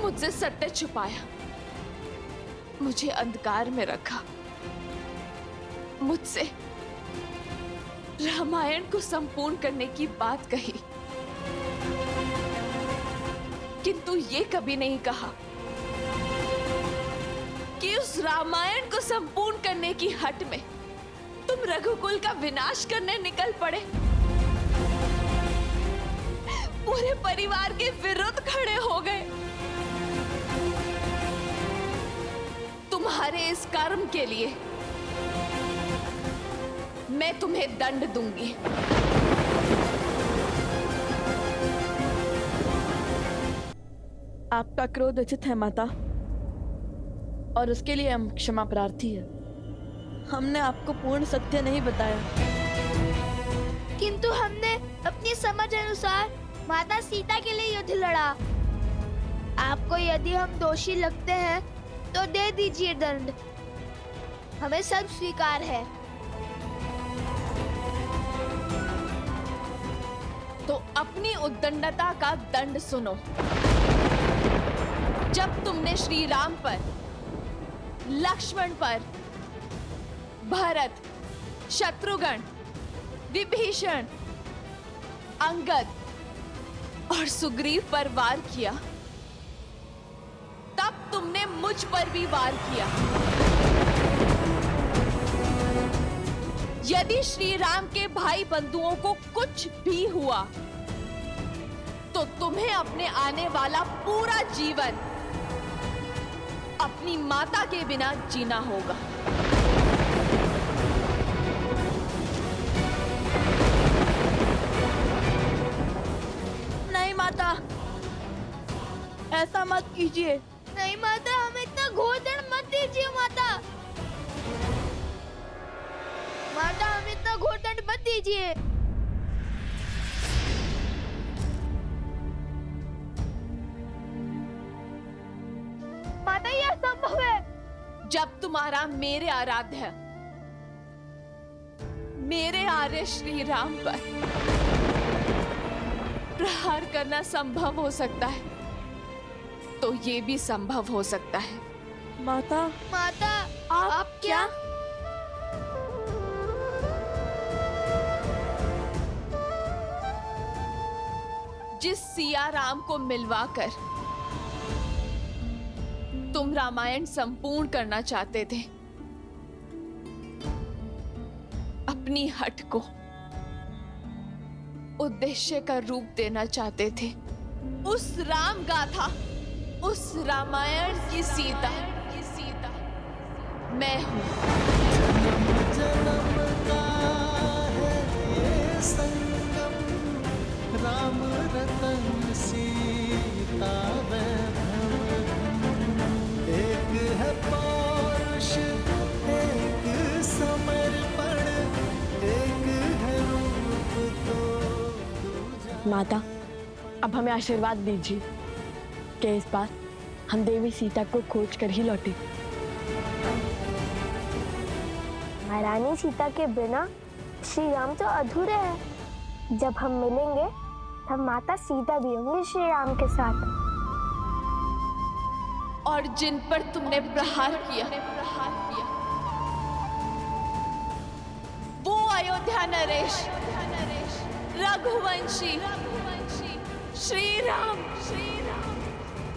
मुझसे सत्य छुपाया, मुझे अंधकार में रखा, मुझसे रामायण को संपूर्ण करने की बात कही, किंतु ये कभी नहीं कहा कि उस रामायण को संपूर्ण करने की हट में तुम रघुकुल का विनाश करने निकल पड़े, पूरे परिवार के विरुद्ध खड़े हो गए। तुम्हारे इस कर्म के लिए मैं तुम्हें दंड दूंगी। आपका क्रोध उचित है माता, और उसके लिए हम क्षमा प्रार्थी है। हमने आपको पूर्ण सत्य नहीं बताया, किंतु हमने अपनी समझ अनुसार माता सीता के लिए युद्ध लड़ा। आपको यदि हम दोषी लगते हैं तो दे दीजिए दंड, हमें सब स्वीकार है। तो अपनी उद्दंडता का दंड सुनो। जब तुमने श्री राम पर, लक्ष्मण पर, भरत, शत्रुघ्न, विभीषण, अंगद और सुग्रीव पर वार किया, तब तुमने मुझ पर भी वार किया। यदि श्री राम के भाई बंधुओं को कुछ भी हुआ तो तुम्हें अपने आने वाला पूरा जीवन अपनी माता के बिना जीना होगा। नहीं माता, ऐसा मत कीजिए। नहीं माता, हमें इतना घोर दंड मत दीजिए माता। माता, हमें इतना घोर दंड मत दीजिए। माता, यह असंभव है। जब तुम्हारा मेरे आराध्य, मेरे आर्य श्री राम पर प्रहार करना संभव हो सकता है, तो ये भी संभव हो सकता है। माता, माता, आप क्या? जिस सिया राम को मिलवाकर तुम रामायण संपूर्ण करना चाहते थे, अपनी हट को उद्देश्य का रूप देना चाहते थे, उस राम गाथा, उस रामायण की सीता मैं हूं। जन्म का है ये संगम, राम रतन सीता वैभव। एक है पौरुष, एक समर्पण, एक है रूप तो। माता, अब हमें आशीर्वाद दीजिए कि इस बार हम देवी सीता को खोज कर ही लौटे। महारानी सीता के बिना श्री राम तो अधूरे हैं। जब हम मिलेंगे तब माता सीता भी होंगी श्री राम के साथ। और जिन पर तुमने प्रहार किया, वो अयोध्या नरेश, रघुवंशी श्री राम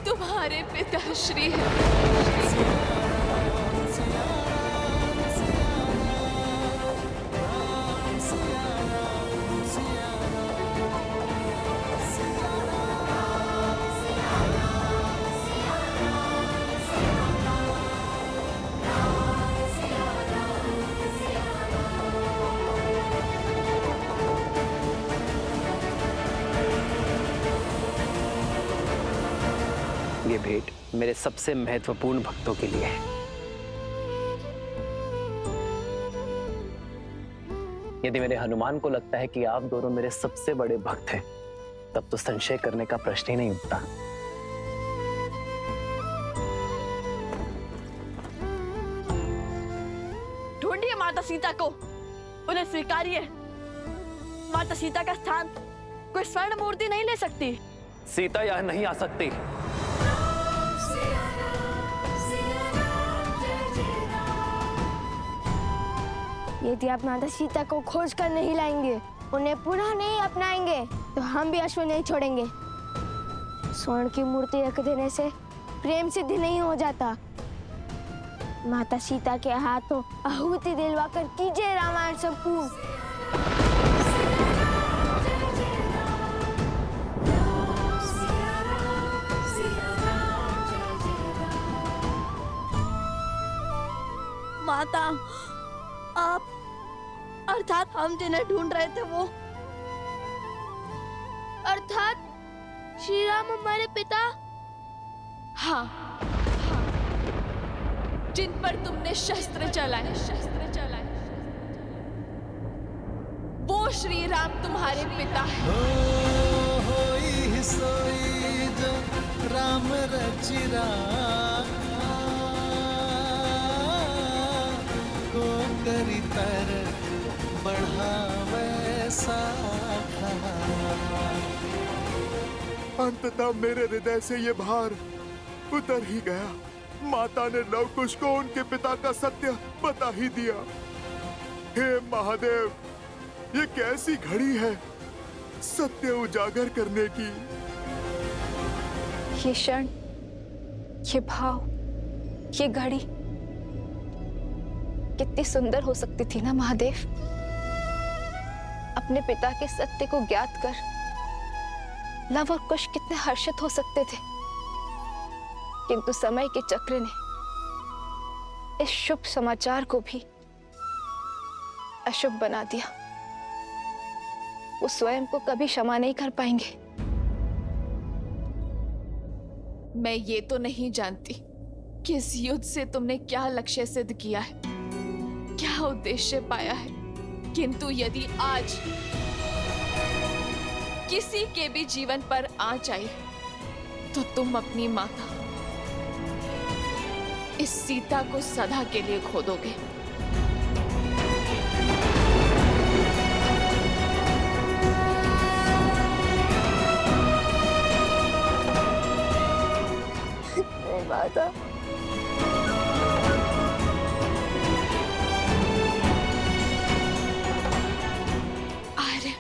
तुम्हारे पिताश्री हैं। ये भेंट मेरे सबसे महत्वपूर्ण भक्तों के लिए है। यदि मेरे हनुमान को लगता है कि आप दोनों मेरे सबसे बड़े भक्त हैं, तब तो संशय करने का प्रश्न ही नहीं उठता। ढूंढिए माता सीता को, उन्हें स्वीकारिए। माता सीता का स्थान कोई स्वर्ण मूर्ति नहीं ले सकती। सीता यहां नहीं आ सकती। यदि आप माता सीता को खोज कर नहीं लाएंगे, उन्हें पुनः नहीं अपनाएंगे, तो हम भी अश्व नहीं छोड़ेंगे। स्वर्ण की मूर्ति रख देने से प्रेम सिद्ध नहीं हो जाता। माता सीता के हाथों आहुति दिलवा कर कीजिए रामायण संपूर्ण। माता, आप अर्थात हम जिन्हें ढूंढ रहे थे वो अर्थात श्री राम हमारे पिता। हाँ, हाँ, जिन पर तुमने शस्त्र चलाए, वो श्री राम तुम्हारे पिता है। होई सोई जो राम रचिरा को करी तर बढ़ावे साखा। अंततः मेरे हृदय से ये भार उतर ही गया। माता ने लव कुश को उनके पिता का सत्य बता ही दिया। हे महादेव, ये कैसी घड़ी है सत्य उजागर करने की। ये क्षण, ये भाव, ये घड़ी कितनी सुंदर हो सकती थी ना महादेव। अपने पिता के सत्य को ज्ञात कर लव और कुश कितने हर्षित हो सकते थे, किंतु समय के चक्र ने इस शुभ समाचार को भी अशुभ बना दिया। वो स्वयं को कभी क्षमा नहीं कर पाएंगे। मैं ये तो नहीं जानती कि इस युद्ध से तुमने क्या लक्ष्य सिद्ध किया है, क्या उद्देश्य पाया है, किंतु यदि आज किसी के भी जीवन पर आँच आई तो तुम अपनी माता इस सीता को सदा के लिए खो दोगे। माता, आर्य,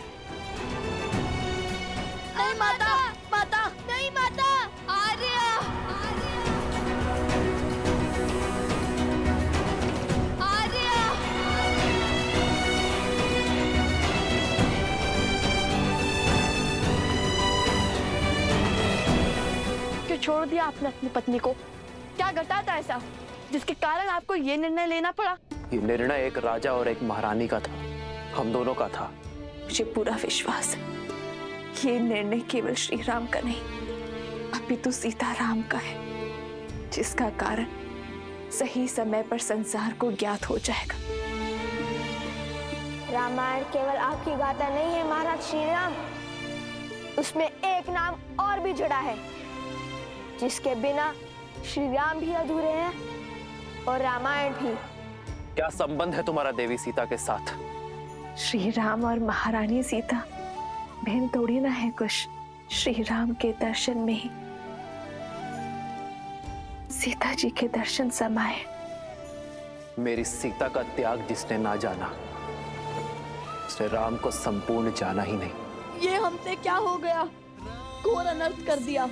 नहीं माता, माता, नहीं माता। आर्य, आर्य, क्यों छोड़ दिया आपने अपनी पत्नी को? क्या घटा था ऐसा जिसके कारण आपको ये निर्णय लेना पड़ा? ये निर्णय एक राजा और एक महारानी का था, हम दोनों का था। मुझे पूरा विश्वास है ये निर्णय केवल श्री राम का नहीं, अपितु सीताराम का है, जिसका कारण सही समय पर संसार को ज्ञात हो जाएगा। रामायण केवल आपकी गाथा नहीं है महाराज श्री राम, उसमें एक नाम और भी जुड़ा है, जिसके बिना श्री राम भी अधूरे हैं और रामायण भी। क्या संबंध है तुम्हारा देवी सीता के साथ? श्री राम और महारानी सीता बहन थोड़ी ना है कुछ। श्री राम के दर्शन में ही सीता जी के दर्शन समाये। मेरी सीता का त्याग जिसने ना जाना, उसने राम को संपूर्ण जाना ही नहीं। ये हमसे क्या हो गया? घोर अनर्थ कर दिया।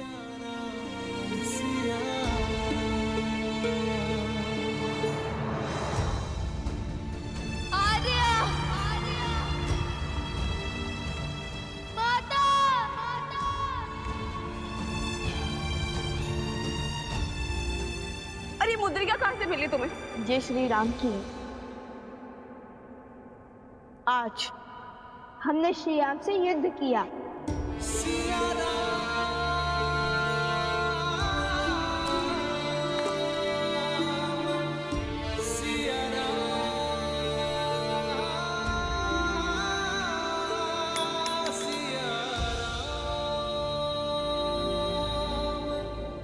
अरे मुद्रिका कहां से मिली तुम्हें? ये श्री राम की है। आज हमने श्री राम से युद्ध किया।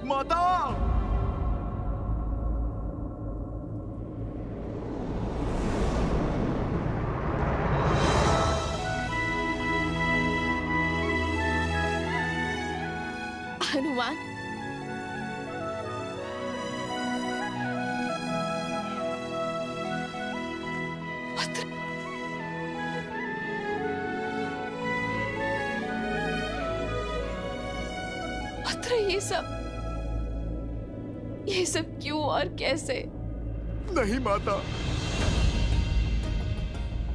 माता, हनुमान, पुत्र, पुत्र, ये सब क्यों और कैसे? नहीं माता,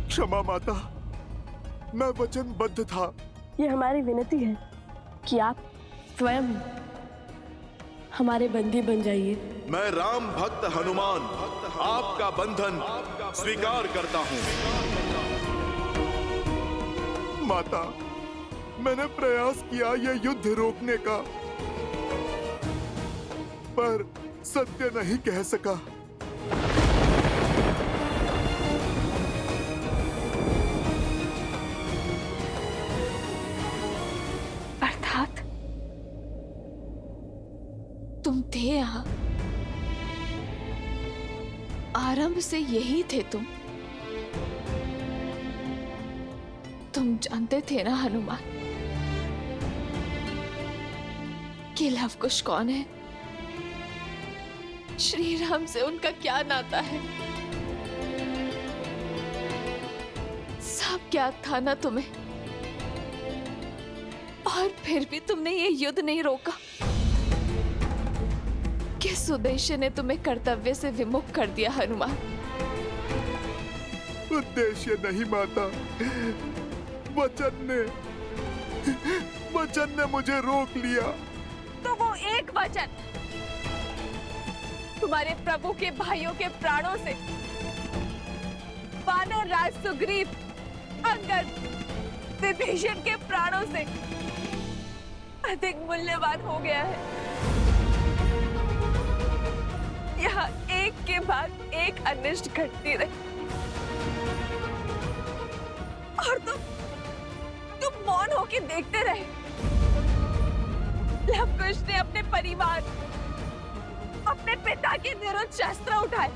क्षमा माता, मैं वचनबद्ध था। ये हमारी विनती है कि आप स्वयं हमारे बंदी बन जाइए। मैं राम भक्त हनुमान आपका बंधन स्वीकार करता हूँ। माता, मैंने प्रयास किया यह युद्ध रोकने का, पर सत्य नहीं कह सका। अर्थात तुम थे यहाँ, आरंभ से यही थे तुम जानते थे ना हनुमान कि लव कुश कौन है? श्री राम से उनका क्या नाता है? सब ज्ञात था ना तुम्हें, और फिर भी तुमने ये युद्ध नहीं रोका। किस उद्देश्य ने तुम्हें कर्तव्य से विमुख कर दिया हनुमान? उद्देश्य नहीं माता, वचन ने मुझे रोक लिया। तो वो एक वचन तुम्हारे प्रभु के भाइयों के प्राणों से, वानर राज सुग्रीव, अंगद, विभीषण के प्राणों से अधिक मूल्यवान हो गया है। यहाँ एक के बाद एक अनिष्ट घटती रही, और तुम मौन होके देखते रहे। लव कुश ने अपने परिवार, अपने पिता के विरुद्ध शस्त्र उठाए,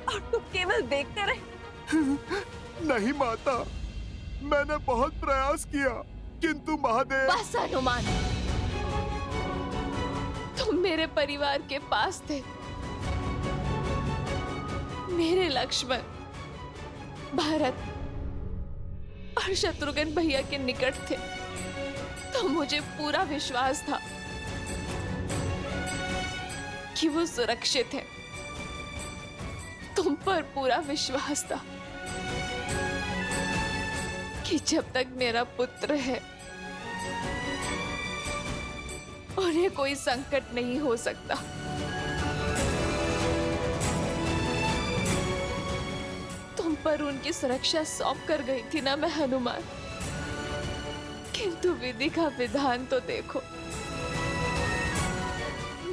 और तुम केवल देखते रहे। नहीं माता, मैंने बहुत प्रयास किया, किंतु महादेव। बस हनुमान, तुम मेरे परिवार के पास थे, मेरे लक्ष्मण, भरत और शत्रुघ्न भैया के निकट थे, तो मुझे पूरा विश्वास था कि वो सुरक्षित है। तुम पर पूरा विश्वास था कि जब तक मेरा पुत्र है उन्हें कोई संकट नहीं हो सकता। तुम पर उनकी सुरक्षा सौंप कर गई थी ना मैं हनुमान, किंतु विधि का विधान तो देखो।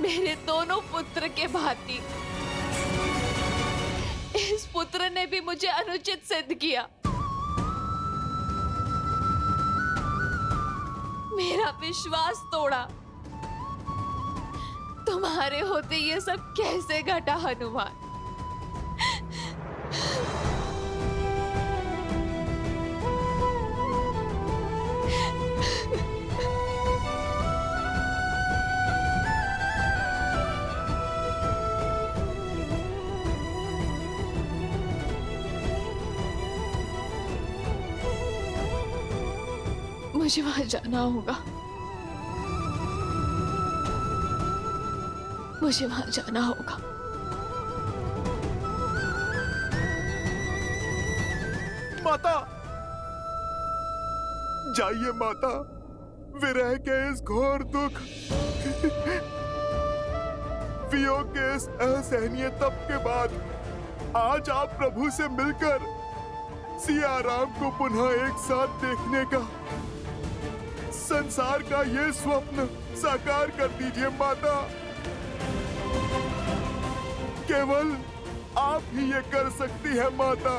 मेरे दोनों पुत्र के भांति इस पुत्र ने भी मुझे अनुचित सिद्ध किया। मेरा विश्वास तोड़ा। तुम्हारे होते ये सब कैसे घटा हनुमान? मुझे वहां जाना होगा, मुझे वहां जाना होगा। माता, जाइए माता, विरह के इस घोर दुख, वियोग के इस असहनीय तप के बाद आज आप प्रभु से मिलकर सिया राम को पुनः एक साथ देखने का, संसार का ये स्वप्न साकार कर दीजिए माता। केवल आप ही ये कर सकती है माता।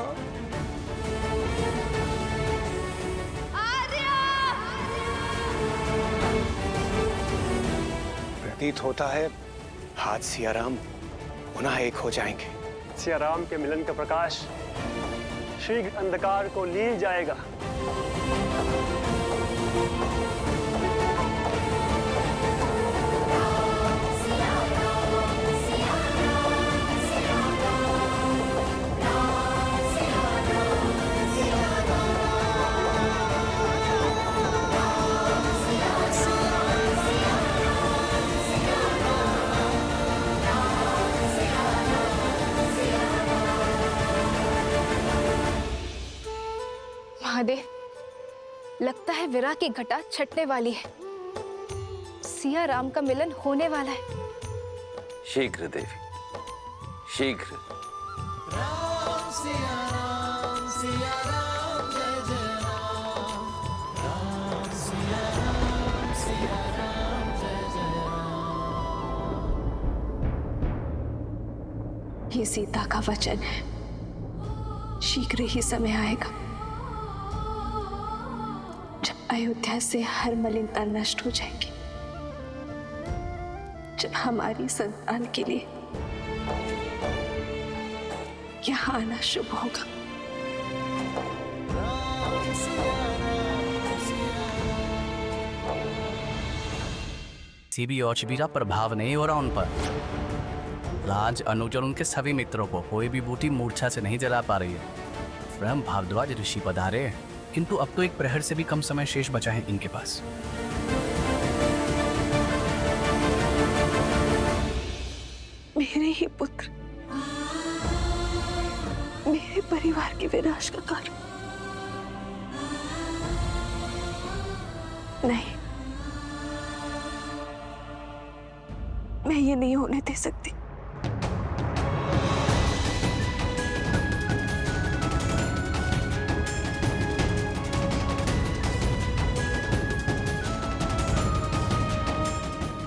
प्रतीत होता है हाथ सियाराम पुनः एक हो जाएंगे। सियाराम के मिलन का प्रकाश शीघ्र अंधकार को लील जाएगा। महादेव, लगता है विरह की घटा छटने वाली है। सिया राम का मिलन होने वाला है। शीघ्र देवी, शीघ्र। राम सिया राम जय जय राम। राम सिया राम जय जय राम। ये सीता का वचन है, शीघ्र ही समय आएगा जब अयोध्या से हर मलिनता नष्ट हो जाएगी, जब हमारी संतान के लिए यहाँ आना शुभ होगा। किसी भी औषधि का प्रभाव नहीं हो रहा उन पर। राज, अनुज और उनके सभी मित्रों को कोई भी बूटी मूर्छा से नहीं जला पा रही है। स्वयं भारद्वाज ऋषि पधारे हैं, किंतु अब तो एक प्रहर से भी कम समय शेष बचा है इनके पास। मेरे ही पुत्र मेरे परिवार के विनाश का कारण। नहीं, मैं ये नहीं होने दे सकती।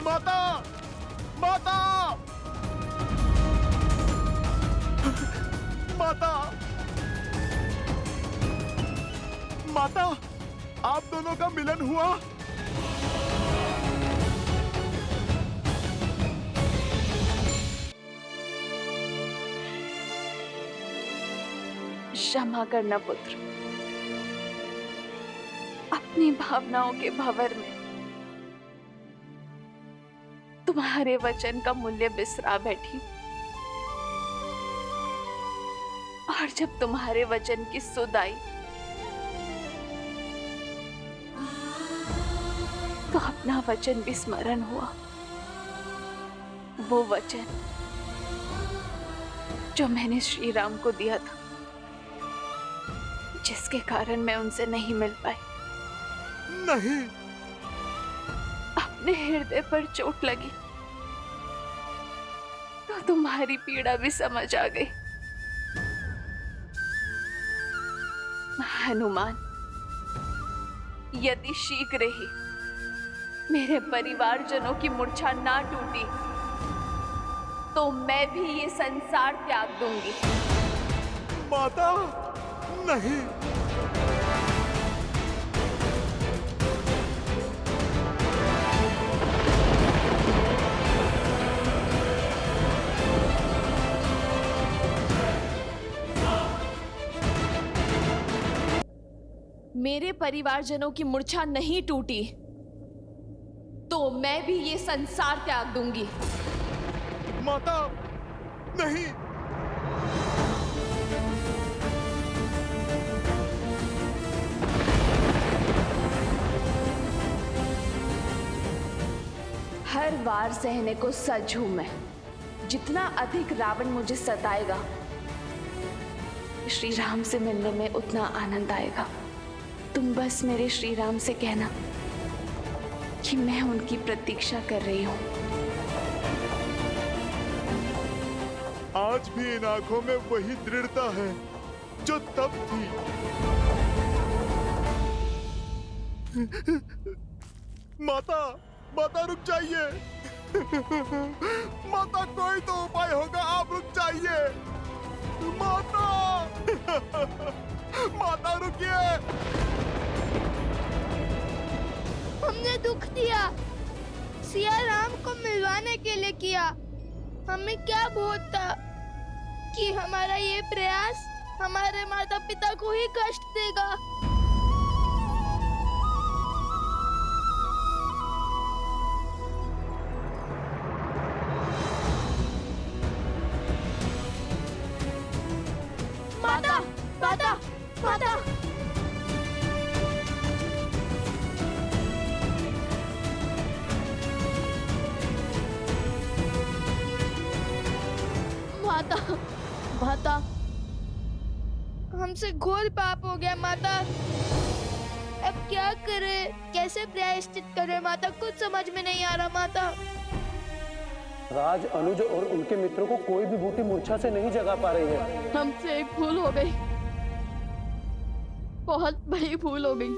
माता, माता, माता, माता, आप दोनों का मिलन हुआ। क्षमा करना पुत्र, अपनी भावनाओं के भंवर में तुम्हारे वचन का मूल्य बिसरा बैठी। और जब तुम्हारे वचन की सुध आई तो अपना वचन भी स्मरण हुआ। वो वचन जो मैंने श्री राम को दिया था, जिसके कारण मैं उनसे नहीं मिल पाई। नहीं, अपने हृदय पर चोट लगी तो तुम्हारी पीड़ा भी समझ आ गई। हनुमान, यदि शीघ्र ही मेरे परिवारजनों की मूर्छा ना टूटी तो मैं भी ये संसार त्याग दूंगी। माता, नहीं। मेरे परिवारजनों की मूर्छा नहीं टूटी तो मैं भी ये संसार त्याग दूंगी। माता, नहीं। हर वार सहने को सज हूं मैं। जितना अधिक रावण मुझे सताएगा, श्री राम से मिलने में उतना आनंद आएगा। तुम बस मेरे श्री राम से कहना कि मैं उनकी प्रतीक्षा कर रही हूं। आज भी इन आंखों में वही दृढ़ता है जो तब थी। माता, माता रुक जाइए। माता, कोई तो उपाय होगा, आप रुक जाइए। माता, माता रुकिए। हमने दुख दिया, सिया राम को मिलवाने के लिए किया। हमें क्या बोध था कि हमारा ये प्रयास हमारे माता पिता को ही कष्ट देगा। माता, माता, माता, माता, माता, हम हमसे घोर पाप हो गया माता। अब क्या करें, कैसे प्रायश्चित करें माता, कुछ समझ में नहीं आ रहा माता। राज, अनुज और उनके मित्रों को कोई भी बूटी मूर्छा से नहीं जगा पा रही है। हमसे एक भूल हो गई, बहुत बड़ी भूल हो गई।